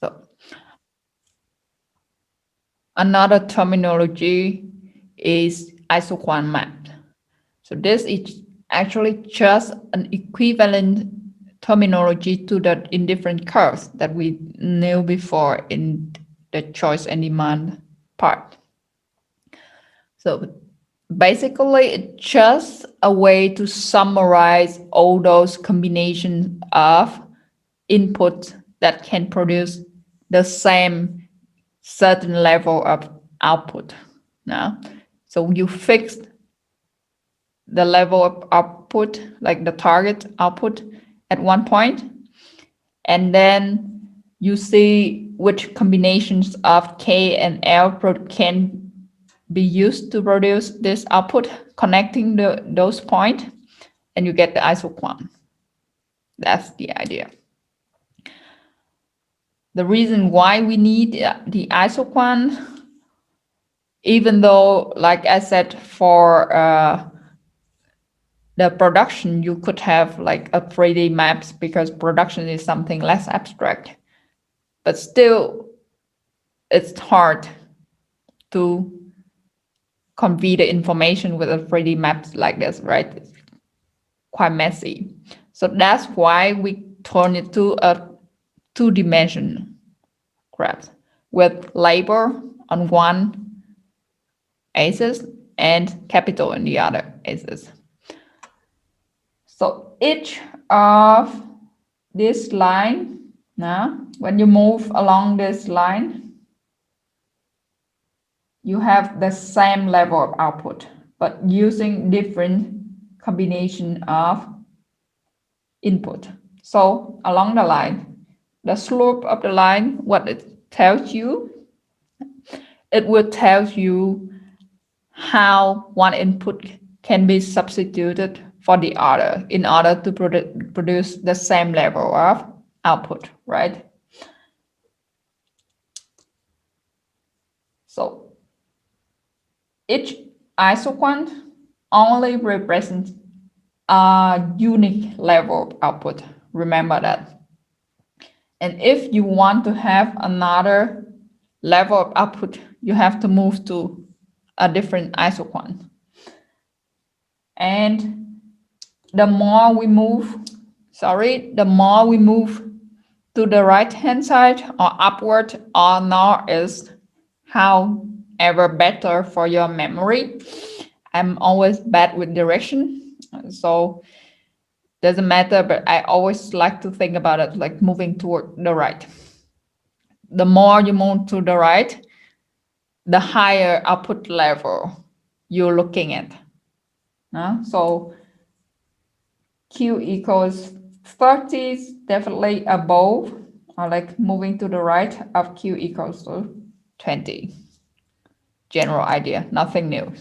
So another terminology is isoquant map. So this is actually just an equivalent terminology to the indifferent curves that we knew before in the choice and demand part. So basically, it's just a way to summarize all those combinations of inputs that can produce the same certain level of output. Now, so you fix the level of output, like the target output at one point, and then you see which combinations of K and L can be used to produce this output, connecting those points, and you get the isoquant. That's the idea. The reason why we need the isoquant, even though, like I said, for the production, you could have like a 3D maps because production is something less abstract, but still it's hard to convey the information with a 3D maps like this, right? It's quite messy. So that's why we turn it to a two-dimension graph with labor on one axis and capital on the other axis. So each of this line, now when you move along this line, you have the same level of output, but using different combination of input. So along the line, the slope of the line, what it tells you, it will tell you how one input can be substituted for the other in order to produce the same level of output, right? So each isoquant only represents a unique level of output. Remember that. And if you want to have another level of output, you have to move to a different isoquant. And the more we move to the right-hand side or upward or north is however better for your memory. I'm always bad with direction, so doesn't matter, but I always like to think about it like moving toward the right. The more you move to the right, the higher output level you're looking at. So Q equals 30 is definitely above, or like moving to the right of Q equals to 20. General idea, nothing new.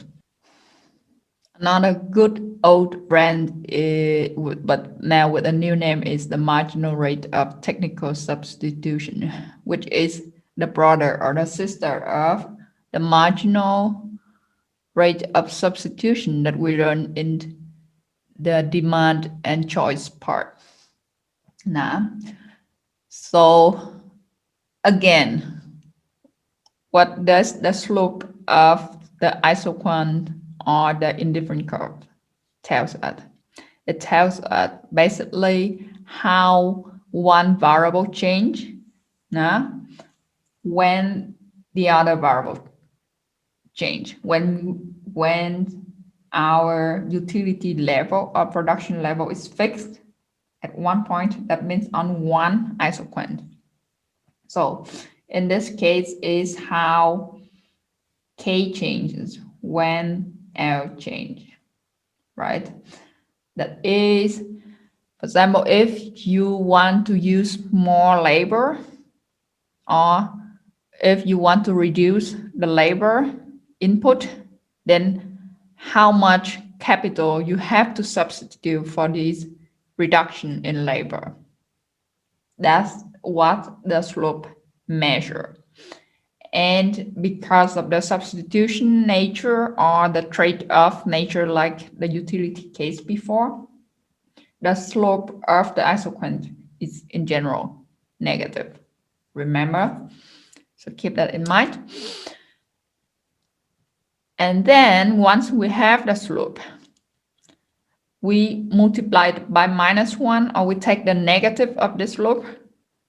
Another good old brand, but now with a new name, is the marginal rate of technical substitution, which is the brother or the sister of the marginal rate of substitution that we learn in the demand and choice part. Now, so again, what does the slope of the isoquant or the indifferent curve tells us? It tells us basically how one variable change when the other variable change. When our utility level or production level is fixed at one point, that means on one isoquant. So in this case is how K changes when L change, right? That is, for example, if you want to use more labor or if you want to reduce the labor input, then how much capital you have to substitute for this reduction in labor. That's what the slope measure. And because of the substitution nature or the trade-off nature, like the utility case before, the slope of the isoquant is in general negative. Remember? So keep that in mind. And then once we have the slope, we multiply it by -1, or we take the negative of the slope.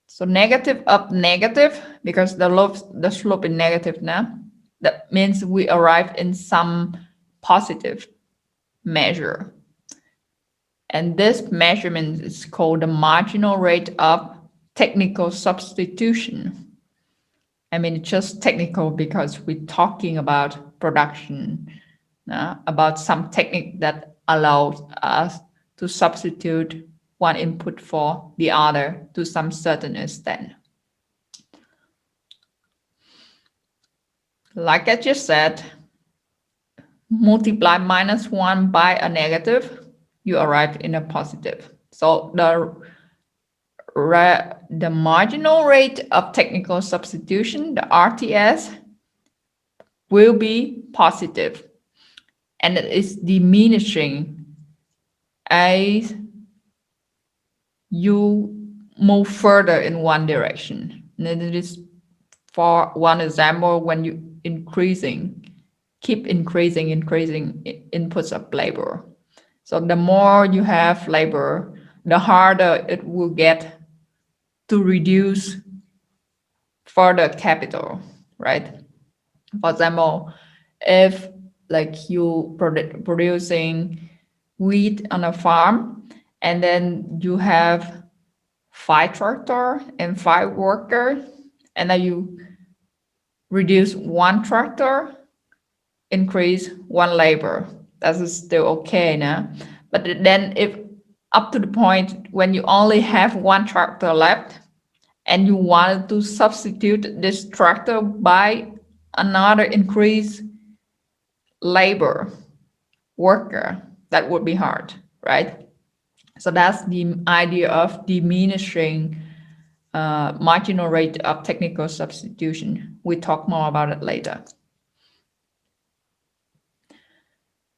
So negative of negative, because the slope is negative now. That means we arrive in some positive measure. And this measurement is called the marginal rate of technical substitution. I mean, it's just technical because we're talking about production, about some technique that allows us to substitute one input for the other to some certain extent. Like I just said, multiply -1 by a negative, you arrive in a positive. So the marginal rate of technical substitution, the RTS, will be positive, and it is diminishing as you move further in one direction. And it is, for one example, when you keep increasing inputs of labor. So the more you have labor, the harder it will get to reduce further capital, right? For example, if like you producing wheat on a farm, and then you have 5 tractor and 5 worker, and then you reduce 1 tractor, increase 1 labor. That is still okay now. But then if up to the point when you only have 1 tractor left, and you wanted to substitute this tractor by another increased labor worker, that would be hard, right? So that's the idea of diminishing marginal rate of technical substitution. We talk more about it later.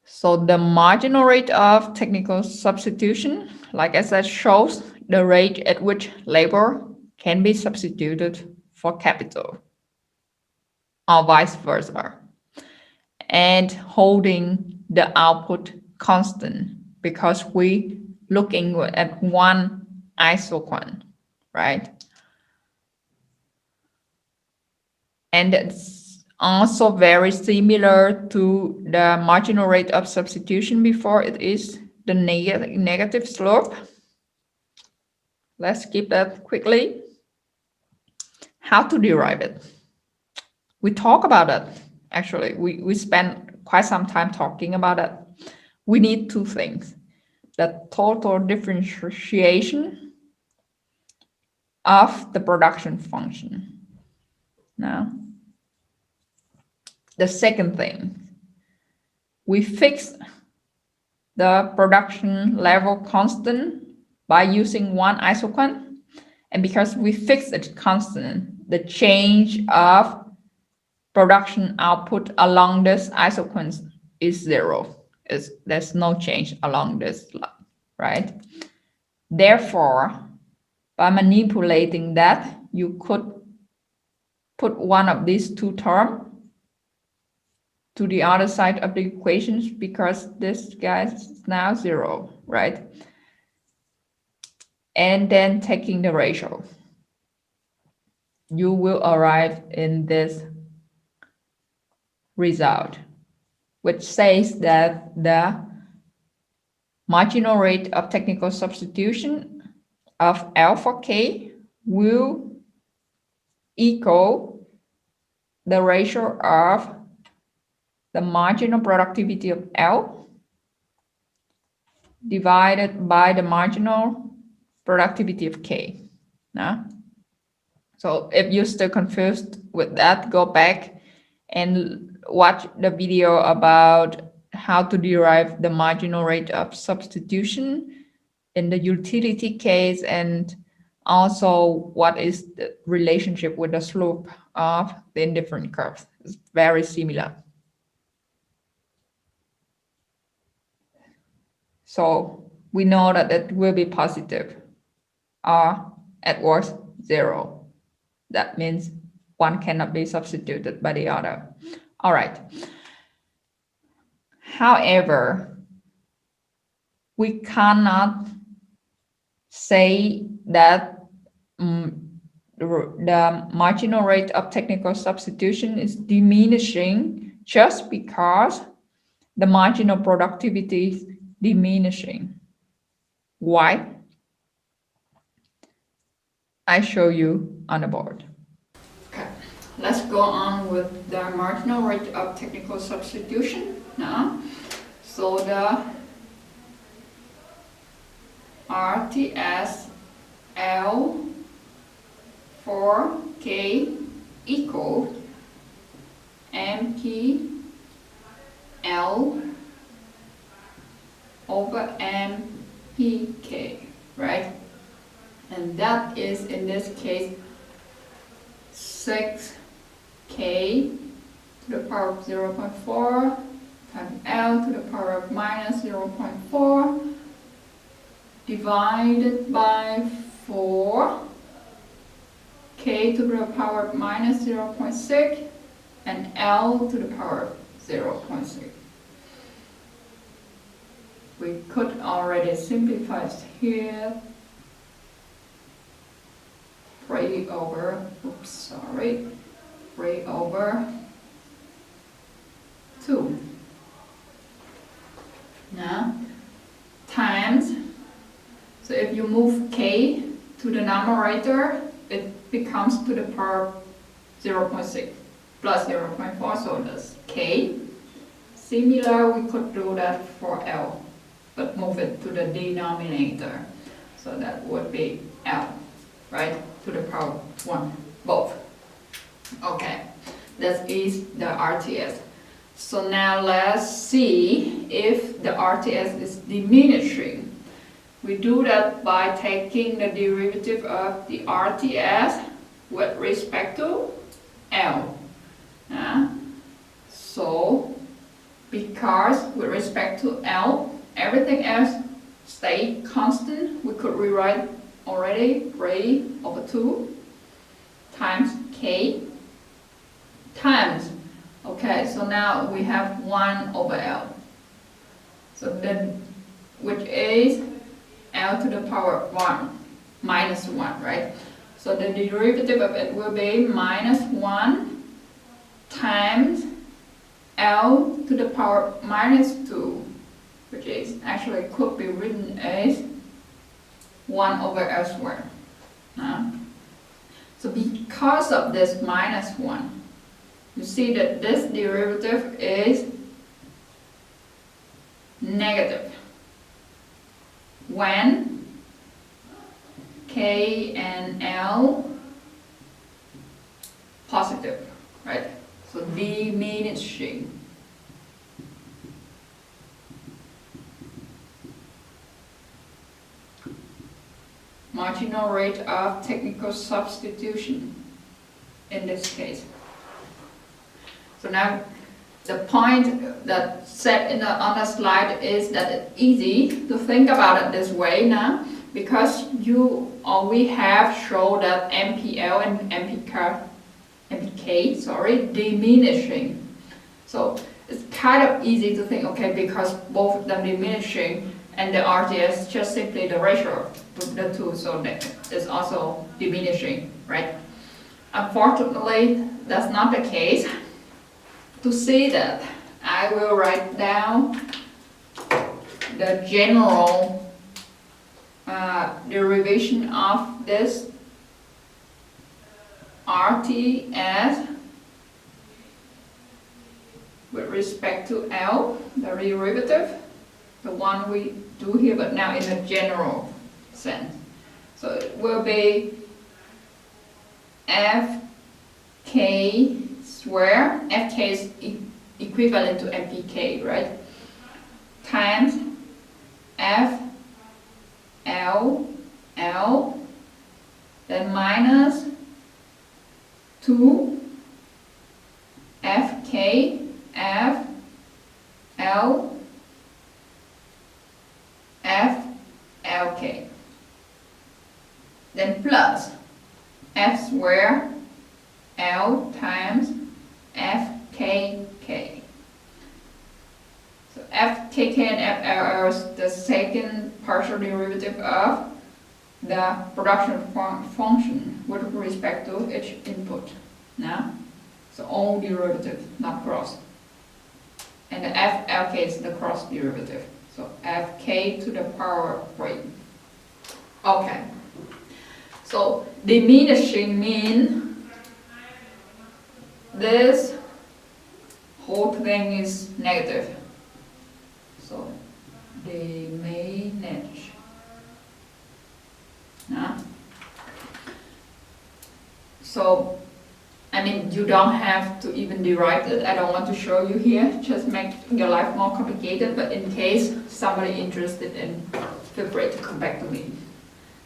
So the marginal rate of technical substitution, like I said, shows the rate at which labor can be substituted for capital, or vice versa, and holding the output constant because we looking at one isoquant, right? And it's also very similar to the marginal rate of substitution before. It is the negative slope. Let's skip that quickly. How to derive it? We talk about it. Actually, we spent quite some time talking about it. We need 2 things: the total differentiation of the production function. Now, the second thing, we fix the production level constant by using one isoquant. And because we fix it constant, the change of production output along this isoquant is 0. There's no change along this line, right? Therefore, by manipulating that, you could put one of these 2 terms to the other side of the equations because this guy is now 0, right? And then taking the ratio, you will arrive in this result, which says that the marginal rate of technical substitution of L for K will equal the ratio of the marginal productivity of L divided by the marginal productivity of K. Now, so if you're still confused with that, go back and watch the video about how to derive the marginal rate of substitution in the utility case, and also what is the relationship with the slope of the indifferent curve. It's very similar. So we know that it will be positive or at worst 0. That means one cannot be substituted by the other. All right. However, we cannot say that the marginal rate of technical substitution is diminishing just because the marginal productivity is diminishing. Why? I show you on the board. Okay, let's go on with the marginal rate of technical substitution now. So the RTS L for K equal MP L over MPK, right? And that is in this case 6K to the power of 0.4 times L to the power of minus 0.4 divided by 4 K to the power of minus 0.6 and L to the power of 0.6. We could already simplify it here. 3 over 2. Now, times, so if you move K to the numerator, it becomes to the power of 0.6 plus 0.4, so that's K. Similar, we could do that for L, but move it to the denominator. So that would be L, right? To the power of 1, both. Okay, that is the RTS. So now let's see if the RTS is diminishing. We do that by taking the derivative of the RTS with respect to L. So, because with respect to L, everything else stay constant, we could rewrite already 3 over 2 times K times, okay, so now we have 1 over L. So then, which is L to the power of 1, minus 1, right? So the derivative of it will be minus 1 times L to the power of minus 2, which is actually could be written as 1 over L squared. So because of this minus 1, you see that this derivative is negative when K and L positive, right? So diminishing. Marginal rate of technical substitution in this case. So now the point that set on the slide is that it's easy to think about it this way now, because we have shown that MPL and MPK diminishing. So it's kind of easy to think, okay, because both of them diminishing and the RTS is just simply the ratio of the two, so that is also diminishing, right? Unfortunately, that's not the case. To see that, I will write down the general derivation of this RTS with respect to L, the derivative, the one we do here, but now in a general sense. So it will be Fk square, Fk is equivalent to MPK, right? Times L, then minus 2 Fk, Fl, Flk. Then plus F square L times FKK. So FKK and FLL is the second partial derivative of the production function with respect to each input. Now, so all derivative, not cross. And the FLK is the cross derivative. So FK to the power 3. Okay. So diminishing means this whole thing is negative. So diminish. So I mean, you don't have to even derive it. I don't want to show you here, just make your life more complicated, but in case somebody interested in, feel free to come back to me.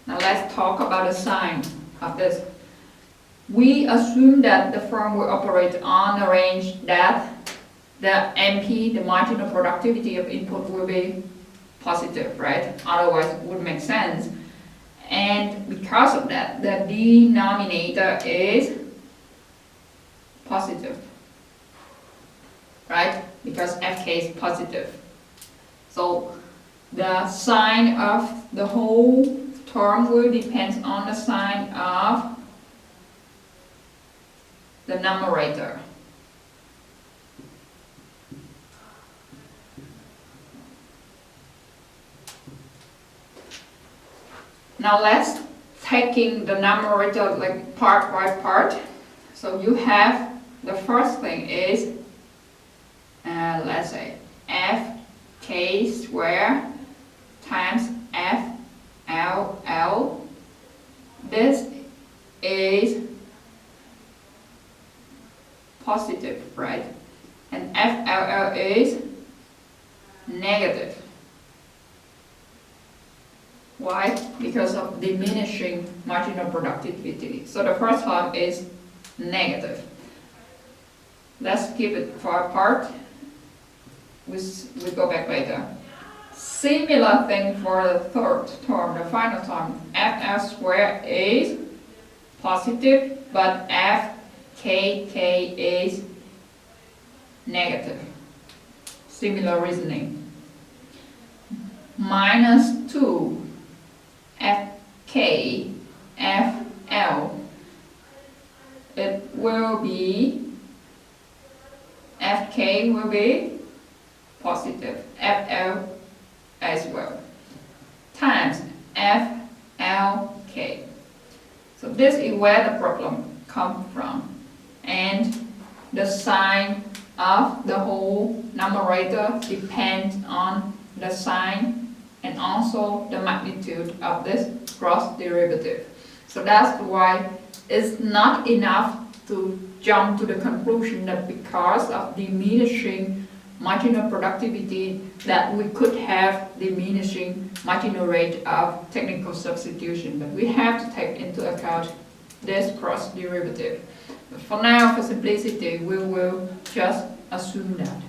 Now let's talk about the sign of this. We assume that the firm will operate on a range that the MP, the marginal productivity of input, will be positive, right? Otherwise it wouldn't make sense. And because of that, the denominator is positive, right? Because FK is positive. So the sign of the whole term will depend on the sign of the numerator. Now let's taking the numerator like part by part. So you have the first thing is, let's say, FK squared times FLL. This is positive, right? And FLL is negative. Why? Because of diminishing marginal productivity. So the first one is negative. Let's keep it far apart. We go back later. Similar thing for the third term, the final term. FL squared is positive, but FKK is negative. Similar reasoning. Minus 2 FK FL. It will be FK will be positive, FL as well, times FLK. So this is where the problem comes from. And the sign of the whole numerator depends on the sign and also the magnitude of this cross derivative. So that's why it's not enough to jump to the conclusion that because of diminishing marginal productivity that we could have diminishing marginal rate of technical substitution, but we have to take into account this cross derivative. But for now, for simplicity, we will just assume that.